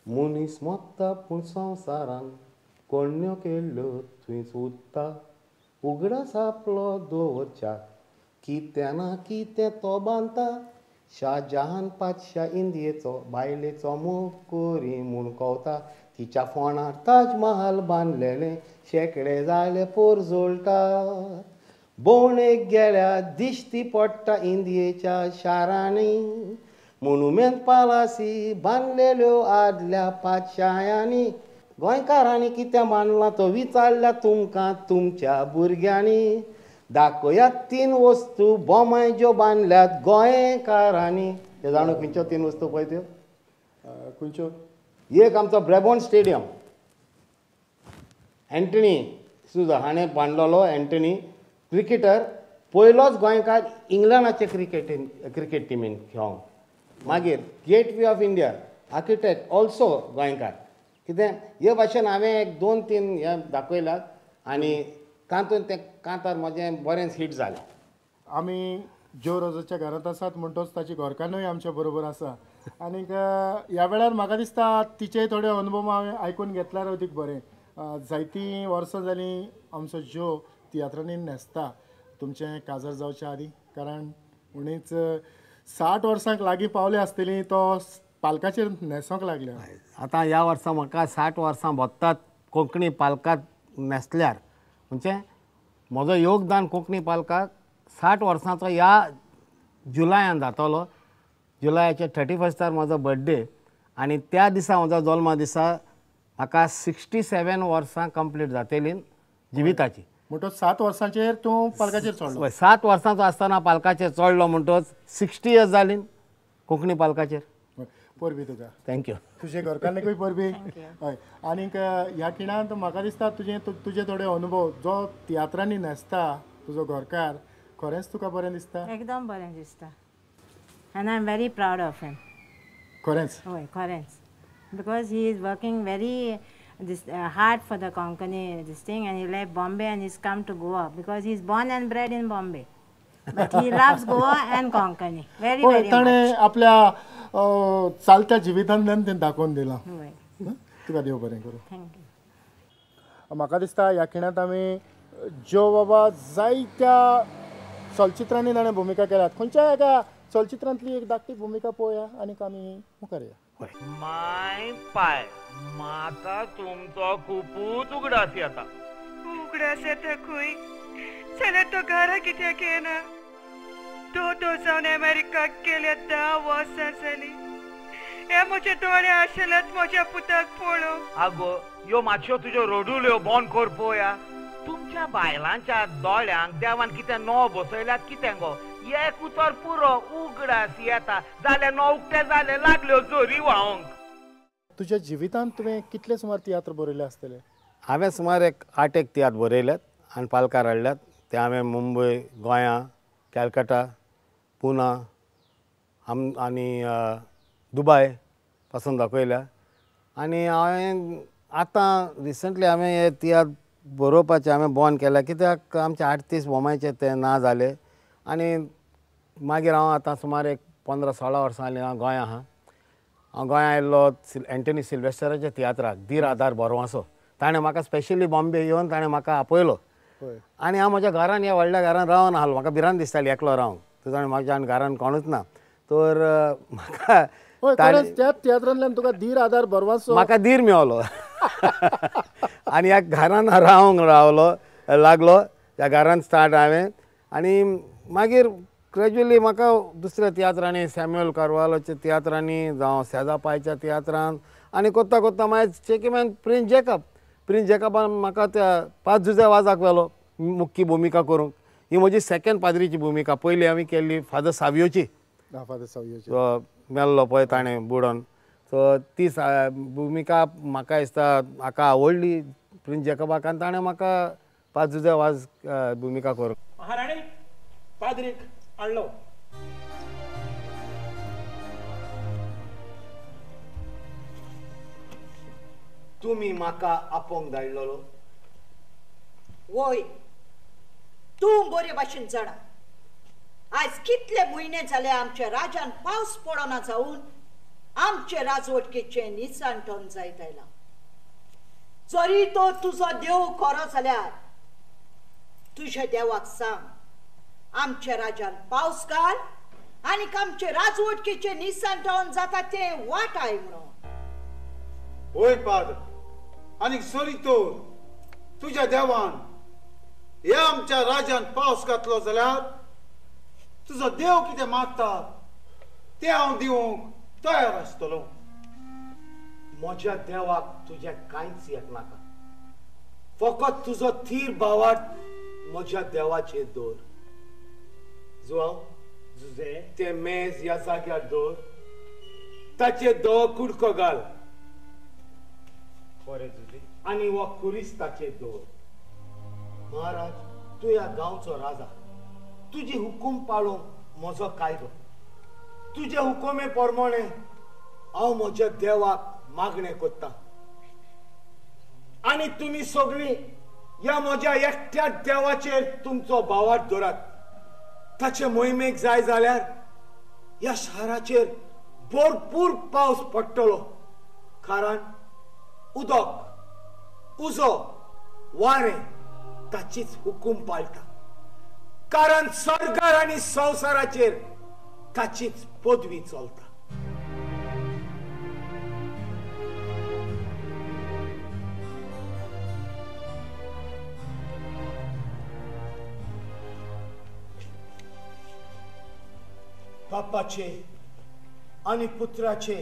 मनीस मोत्ता पूण संवसारान कोण्यो केल्ल्यो थंयच उरता उगडास आपलो दवरच्या कितें ना कितें तो बांदता शाहजहान पातशाह इंदियेचो बायलेचो मोग कोरी म्हूण कोवता तिच्या फोंडार ताज महाल बांदलेले शेकडे जाले पोरजोळटा भोंवडेक गेल्या दिश्टी पडटा इंदियेच्या शारांनी मोनुमेंट पालासी बांदलेल्यो आदल्या पातशायांनी गोंयकारांनी कितें बांदलां तो विचारल्या तुमकां तुमच्या भुरग्यांनी दाखयात 3 वस्तू बोमाय ज्यो बांदल्यात गोंयकारांनी ते जाणू खंयच्यो 3 वस्तू पळय त्यो खंयच्यो एक आमचो ब्रेबॉर्न स्टेडियम एंटनी सुजा हाणें बांदलेलो एंटनी क्रिकेटर पयलोच गोंयकार इंग्लंडाचे क्रिकेट टिमीन खेळोंक मागीर gateway of India architect also गोंयकार कितें हे भाशेन हांवें एक 2-3 हे दाखयल्यात आनी तातूंत तें कांतार म्हजें बरेंच हिट जालें आमी ज्यो रोजाच्या घरांत आसात म्हणटोच ताची घरकान्नूय आमच्या बरोबर आसा आनीक ह्या वेळार म्हाका दिसता तिचे थोडे अनुभव हांवें आयकून घेतल्यार अदीक बरें जायतीं वर्सां जालीं आमचो ज्यो तियात्रांनी न्हेसता तुमचें काजार जावचे आदी कारण उणीच 60 वर्सांक लागीं पावले आसतलीं तो पालकाचेर न्हेसोंक लागल्या आतां ह्या वर्सा म्हाका 60 वर्सां भोगतात कोंकणी पालकात न्हेसल्यार म्हणजे म्हजो योगदान कोंकणी पालकाक 60 वर्सांचो ह्या जुलयान जातलो जुलयाच्या 31 म्हजो बर्थडे आनी त्या दिसा म्हजो जल्मा दिसा म्हाका 67 वर्सां कंप्लीट जातलीं जिविताची म्हणटच 7 वर्सांचेर तूं पालकाचेर चडलो 7 वर्सांचो आसतना पालकाचेर चडलो म्हणटच 60 इयर्स जालीं कोंकणी पालकाचेर परबी तुका थँक्यू तुजे घरकान्नीकूय परबी हय आनीक ह्या खिणांत म्हाका दिसता तुजे थोडे अनुभव जो तियात्रांनी न्हेसता तुजो घरकार खरेंच तुका बरें दिसता एकदम बरें दिसता and I am very proud of him खरेंच हय खरेंच because he is working very hard for the Konkani this thing and he left Bombay and he's come to Goa because he's born and bred in Bombay but he loves Goa and Konkani very very ताणें आपल्या चालत्या जिवितांतल्यान तें दाखोवन दिलां तुका देव बरें करूं thank you म्हाका दिसता ह्या खिणांत आमी ज्यो बाबा जायत्या चलचित्रांनी ताणें भुमिका केल्यात खंयच्या एका चलचित्रांतली एक धाकटी भुमिका पळोवया आनीक आमी मुखार या माय पाय म्हाका तुमचो खूबच उगडास येता उगडास येता खंय जाल्यार तो घरा कित्याक येना तो जावन अमेरिकाक गेल्या 10 वर्सां जालीं हे म्हजे दोळे आशिल्ल्यात म्हज्या पुताक पळोवंक आगो ह्यो मातश्यो तुज्यो रोडुल्यो बंद कर पळोवया तुमच्या बायलांच्या दोळ्यांक देवान कितें नवो बसयल्यात कितें गो एक उतर पुरो उगडास येता जाल्यार नो उक्ते जाले लागल्यो जोरी व्हांवंक तुज्या जिवितांत तुवें कितले सुमार तियात्र बरयले आसतले हांवें सुमार एक 8 तियात्र बरयल्यात आनी पालकार हाडल्यात ते हांवें मुंबय गोंया कॅलकटा पुना आनी दुबय पासून दाखयल्या आनी हांवें आतां रिसंटली हांवें हे तियात्र बरोवपाचें हांवें बंद केल्या कित्याक आमचे आर्टिस्ट बोमायचे ते ना जाले आनी मागीर हांव आतां सुमार एक 15-16 वर्सां जालीं हांव गोंया आहा हांव गोंया आयिल्लो एंटनी सिल्वेस्टराच्या तियात्राक धीर आदार बोरवासो ताणें म्हाका स्पेशली बॉम्बे येवन ताणें म्हाका आपयलो आनी हांव म्हज्या घरान ह्या व्हडल्या घरान रावन आहलो म्हाका भिरांत दिसताली एकलो रावंक थंय ताणें म्हाज्या घरान कोणूच ना तर म्हाका त्या तियात्रांतल्यान तुका धीर आदार बोरवासो म्हाका धीर मेळलो आनी ह्या घरान रावंक लागलो ह्या घरान स्टार्ट हांवें आनी मागीर ग्रॅज्युअली म्हाका दुसऱ्या तियात्रांनी सॅम्युएल कार्वालोच्या तियात्रांनी जावं सेजापायच्या तियात्रांत आनी कोत्ता कोत्ता मागीर चेकीमॅन प्रिन्स जेकबान म्हाका त्या 5 जुजे वाजाक व्हेलो मुख्य भुमिका करूंक ही म्हजी सेकंड पाद्रीची भुमिका पयली हांवें केल्ली फादर सावियोची मेल्लो पळय ताणें बुडोन सो ती भुमिका म्हाका दिसता म्हाका आवडली प्रिन्स जेकबाक आनी ताणें म्हाका 5 जुजे वाज भुमिका करूंक महाराणी पाद्रीक हाडलो तुमी म्हाका आपोवंक धाडलेलो वय तूं बरे भाशेन जाणा आयज कितले म्हयने जाले आमच्या राजान पावस पडना जावन आमचे राजवटकेचे निसांठोन जायत आयला. जरी तो तुजो देव खरो जाल्यार तुझ्या देवाक सांग आमच्या राज्यान पावस घाल आणि आमचे राजवटकेचे निसांठोन जाता ते वाट आहे म्हणून. होय पाद आणि जरी तो तुझ्या देवान ह्या आमच्या राज्यान पावस घातलो जाल्यार तुजो देव कितें मागता ते हांव दिवंक तयार आसतलो. म्हज्या देवाक तुझे कांयच येत नाका. फकत तुजो थीर भावार्थ म्हज्या देवाचेर दवर. जुआंव जुजे ते मेज ह्या जाग्यार दवर. ताचेर दो कुडको घाल. बरें जुजे. आनी हो कुरीस ताचेर दवर. महाराज तूं ह्या गांवचो राजा. तुजी हुकूम पाळोवंक म्हजो कायदो. तुजे हुकुमे प्रमाणे हांव म्हज्या देवाक मागणें करता. आनी तुमी सगळीं ह्या म्हज्या एकट्या देवाचेर तुमचो भावार्थ दवरात. ताचे मोहिमेक जाय जाल्यार ह्या शाराचेर भरपूर पावस पडटलो. कारण उदक उजो वारें ताचीच हुकूम पाळटा. कारण सरकार आनी संवसाराचेर ताचीच पदवी चलता. बापाचे आणि पुत्राचे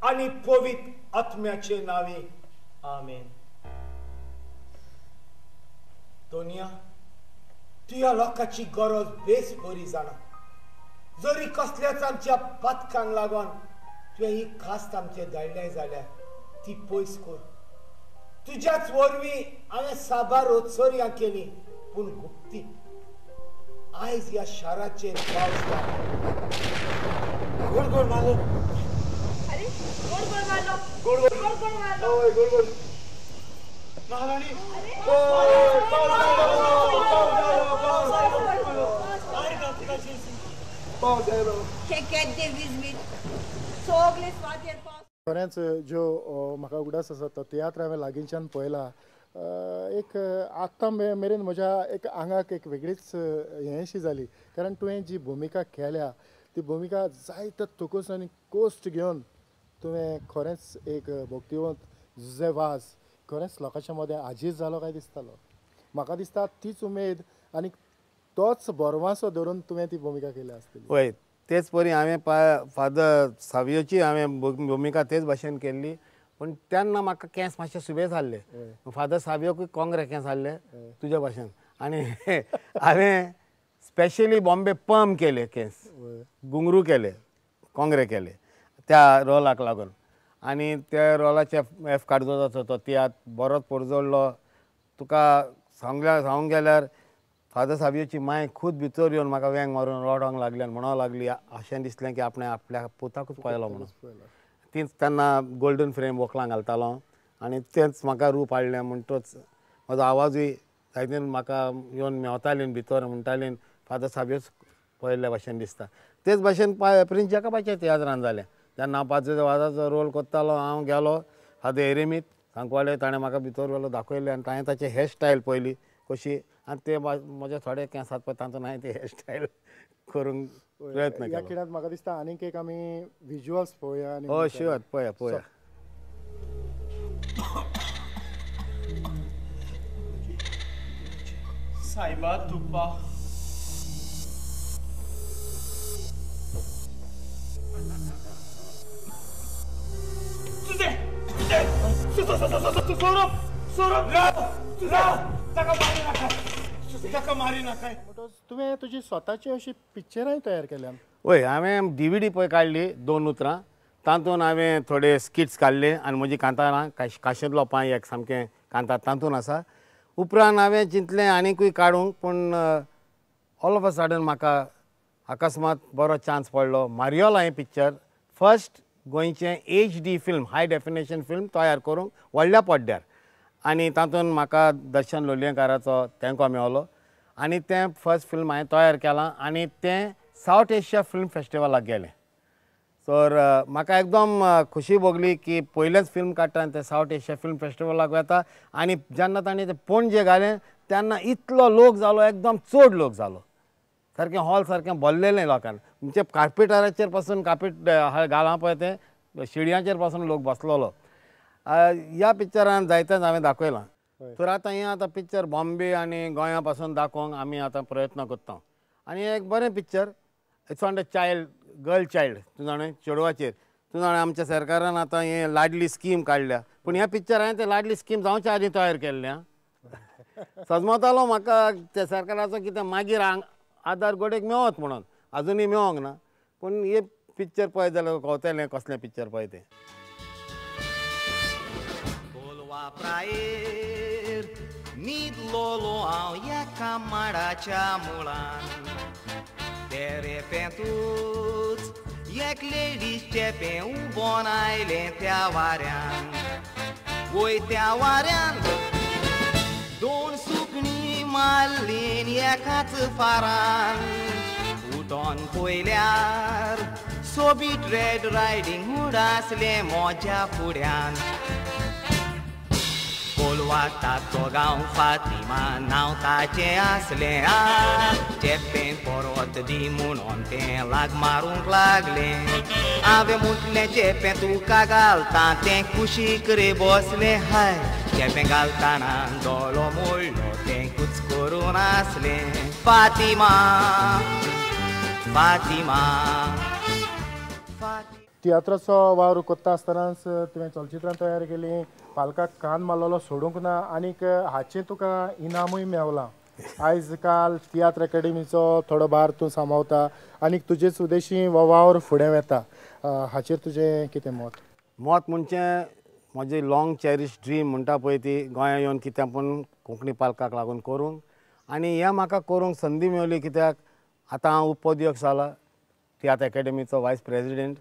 आणि पवित्र आत्म्याचे नावे आमेन. दोनिया तुझ्या लोकांची गरज बेस बरी जाणा. जरी कसल्याच आमच्या पातकांक लागून तुवें ही खास्त आमचे धाडले जाल्यार ती पयस कर. तुझ्याच वरवीं हांवें साबार ओत्सोऱ्यां केली पूण गुप्ती. आयज ह्या शाराचेर पावस गोड गोड मारलो. अरे गोड गोड मारलो. गोड गोड गोड गोड मारलो. ओय गोड गोड महाराणी. पावस आयलो. खरेंच ज्यो म्हाका उगडास आसा तो तियात्र हांवें लागींच्यान पळयला. एक आत्तां मेरेन म्हज्या एक आंगाक एक वेगळीच हें अशी जाली. कारण तुवें जी भुमिका केल्या ती भुमिका जायत्या तोकूस आनी कोस्ट घेवन तुवें खरेंच एक भक्तिवंत जुजे वाज खरेंच लोकांच्या मदें आजीज जालो काय दिसतालो. म्हाका दिसता तीच उमेद आनी तोच बोरवांसो धरून तुवें ती भुमिका केली आसतली. पळय तेच परी हांवें फादर सावियोची हांवें भुमिका तेच भाशेन केल्ली. पूण तेन्ना म्हाका केंस मातशे सुबेज जाल्ले. फादर सावियोकूय कोंगरे केंस जाल्ले तुज्या भाशेन. आनी हांवें स्पेशली बॉम्बे पम केले केंस. घुंगरू केले कोंगरे केले त्या रोलाक लागून. आनी त्या रोलाचे एफ काडजो तो तियात्र बरोच परजोडलो. तुका सांगूंक गेल्यार फादर सावियोची माय खूद भितर येवन म्हाका वेंग मारून रोडोंक लागली आनी म्हणूंक लागली अशें दिसलें की आपणें आपल्या पुताकूच पळयलो म्हणून. तीच तेन्ना गोल्डन फ्रेम व्हंकलां घालतालो आनी तेंच म्हाका रूप हाडलें म्हणटच म्हजो आवाजूय जायतीन म्हाका येवन मेवतालीं भितर म्हणटालीं फादर सावियोच पळयल्ल्या भाशेन दिसता. तेच भाशेन प्रिन्स जॅकबाच्या तियात्रान जालें. तेन्ना हांव पांचवेच्या वाजाचो रोल करतालो. हांव गेलो फादर एरेमीत सांकवाळे ताणें म्हाका भितर व्हेलो दाखयलें आनी ताणें ताची हेअरस्टायल पळयली कशी आनी ते म्हजे थोडे केंस पळय तातूंत हांवें ती हेअरस्टायल करूंक प्रयत्न ह्या केलो. खिणांत म्हाका दिसता आनीक एक आमी विज्युअल्स पळोवया. हय शुअर पळया पळया. सायबा तुप्पा सौरभ सौरभ ताका मारी नाका. तुवें तुजी स्वताची अशी पिक्चरांय तयार केल्यात. हय हांवें DVD पळय काडली 2 उतरां. तातूंत हांवें थोडे स्किट्स काडले आनी म्हजी कांतारां काशिंतलो पांय एक सामकें कांतार तातूंत आसा. उपरांत हांवें चिंतलें आनीकूय काडूंक पूण ऑल ऑफ अ सडन म्हाका अकस्मात बरो चान्स पडलो. मारियोला हें पिक्चर फर्स्ट गोंयचें HD फिल्म हाय डेफिनेशन फिल्म तयार करूंक व्हडल्या पड्ड्यार. आनी तातूंत म्हाका दर्शन लोलयेकाराचो तेंको मेवलो आनी तें फर्स्ट फिल्म हांवें तयार केलां आनी तें सावथ एशिया फिल्म फेस्टिवलाक गेलें. तर म्हाका एकदम खुशी भोगली की पयलेंच फिल्म काडटा आनी ते सावथ एशिया फिल्म फेस्टिवलाक वता आनी जेन्ना ताणें तें पणजे घालें तेन्ना इतलो लोक जालो एकदम चड लोक जालो सारकें हॉल सारकें भरलेलें लोकांनी म्हणजे कार्पेटाचेर पासून कार्पेट घालां पळय तें शिडयांचेर पासून लोक बसलोलो ह्या पिक्चरान जायतेच हांवें दाखयलां तर आतां हें आतां पिक्चर बॉम्बे आनी गोंया पासून दाखोवंक आमी आतां प्रयत्न करता आनी एक बरें picture it's on the child girl child तूं जाणें चेडवाचेर तूं जाणें आमच्या सरकारान आतां हें लाडली स्कीम काडल्या पूण ह्या पिक्चरान तें लाडली स्कीम जावच्या आदीं तयार केल्लें आं सजमतालो म्हाका त्या सरकाराचो कितें मागीर आदार गोडेक मेवत म्हणून आजुनूय मेळोंक ना पूण हे पिक्चर पळयत जाल्यार कळटलें कसलें पिक्चर पळय तें praer न्हिदलोलो हांव एका माडाच्या मुळान de repentूच एक लेडीज चेपें उबोन आयलें त्या वाऱ्यान वय त्या वाऱ्यान दोन सुकणीं मारलीं एकाच फारान उठोन पयल्यार सोबीत रेड रायडींग हूड आसलें मोज्या फुड्यान कोलवाक ताचो गांव फातिमा नांव ताचें आसलें चेपें परत दी म्हणून तें लाग मारूंक लागलें हांवें म्हटलें चेपें तुका घालता तें कुशीक रे बसलें हाय चेपें घालतना दोळो मोडलो तें कुच करून आसलें फातिमा फातिमा तियात्राचो वावर करता आसतनाच तुवें चलचित्रां तयार केलीं पालकाक कान मारलेलो सोडूंक ना आनीक हाचें तुका इनामूय मेवलां आयज काल तियात्र अकॅडमीचो थोडो भार तूं सांबाळटा आनीक तुजे सुदेशी वावर फुडें वता हाचेर तुजें कितें मत म्हणजे म्हजें लाँग चॅरिश ड्रीम म्हणटा पळय ती गोंया येवन कितें पूण कोंकणी पालकाक लागून करूंक आनी हें म्हाका करूंक संदी मेवली कित्याक आतां हांव उपाध्यक्ष जाला तियात्र अकॅडमीचो वायस प्रेजिडेंट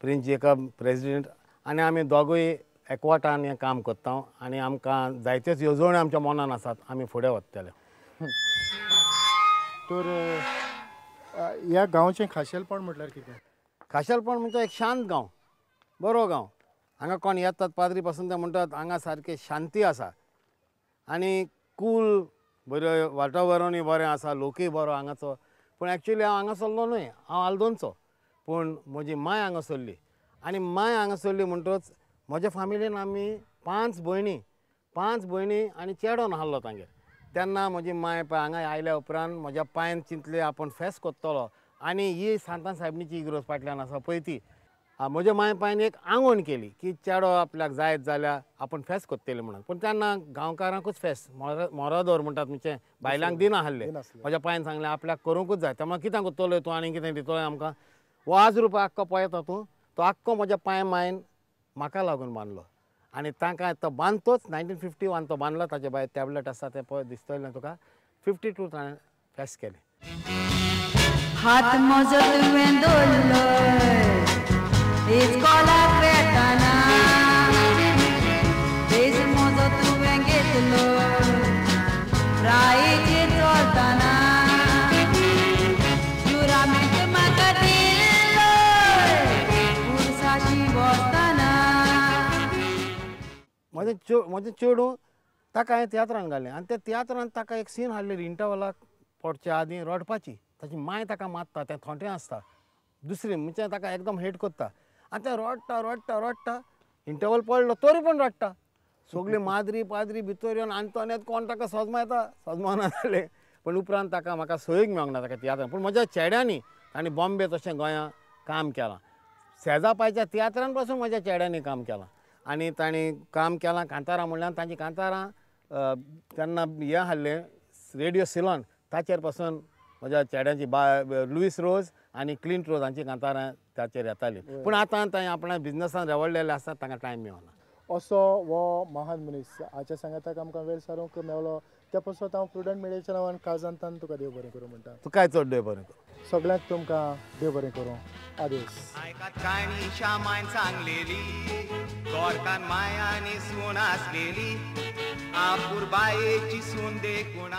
प्रिंस जेकब प्रेजिडेंट आनी आमी दोगूय एकवटान हें काम करता आनी आमकां जायत्योच येवजण्यो आमच्या मनान आसात आमी फुडें वतले तर ह्या गांवचें खाशेलपण म्हटल्यार कितें खाशेलपण म्हणजे एक शांत गांव बरो गांव हांगा कोण येतात पाद्री पासून ते म्हणटात हांगा सारकें शांती आसा आनी कूल बऱ्यो वातावरणूय बरें आसा लोकूय बरो हांगाचो पूण एक्चुली हांव हांगा सरलो न्हय हांव आल्दोनचो पूण म्हजी माय हांगा सरली आनी माय हांगा सरली म्हणटच म्हज्या फॅमिलीन आमी 5 भयणी आनी चेडो नाहल्लो तांगेर तेन्ना म्हजी माय पळय हांगा आयल्या उपरांत म्हज्या पांयान चिंतलें आपूण फेस्त कोत्तलो आनी ही सांतान साहेबणीची इग्रोज फाटल्यान आसा पळय ती म्हज्या माय पांयान एक आंगवण केली की चेडो आपल्याक जायत जाल्यार आपूण फेस्त कोत्तले म्हणून पूण तेन्ना गांवकारांकूच फेस्त मोरादोर म्हणटात म्हणजे बायलांक दिना आहले म्हज्या पांयान सांगलें आपल्याक करूंकूच जाय तेन्ना कितें कोत्तलो तूं आनी कितें दितलो आमकां वो 1000 रुपया आख्खो पळयता तूं तो आख्खो म्हज्या पांय मायन म्हाका लागून बांदलो आनी तांकां तो बांदतोच 1951 तो बांदलो ताचे भायर टॅबलेट आसा तें पळय दिसतलें तुका 52 ताणें फेस्त केलें हात म्हजो तुवें दवरलोय इस्कॉलाक वेताना देश म्हजो तुवें घेतलो रायेचेर चलताना जुरामेंट म्हाका दिल्लोय उर्साची बसताना म्हजें चेडूं ताका हांवें तियात्रान घालें आनी त्या तियात्रान ताका एक सीन हाडलें इंटरवलाक पडच्या आदीं रडपाची ताची माय ताका मारता तें थोंटें आसता दुसरी म्हणजे ताका एकदम हेट करता आनी तें रडटा इंटरवल पडलो तरी पूण रडटा सगळीं माद्री पाद्री भितर येवन आनी कोण ताका सजमायता सजमावना जालें पूण उपरांत ताका म्हाका सोयीक मेळोंक ना ताका तियात्रान पूण म्हज्या चेड्यांनी तांणी बॉम्बे तशें गोंया काम केलां सेजापायच्या तियात्रान पासून म्हज्या चेड्यांनी काम केलां आनी तांणी काम केलां कांतारां म्हणल्यार तांची कांतारां तेन्ना हें हाडलें रेडिओ सिलोन ताचेर पासून म्हज्या चेड्यांची लुईस रोज आनी क्लिंट रोज हांची कांतारां ताचेर येतालीं पूण आतां तांणी आपणा बिजनसान रेवळ्ळेले आसात तांकां टायम मेळना असो वो महान मनीस हाच्या सांगाताक आमकां वेळ सारूंक मेवलो त्या पासून हांव प्रुडंट मिडियाच्या नांवान काळजांतान तुका देव बरें करूं म्हणटा तुकाय चड देव बरें करूं सगळ्यांक तुमकां देव बरें करूं आदेश आयकात काणी शामायन सांगलेली गोरकान माय आनी सून आसलेली आपूर बायेची सून देखून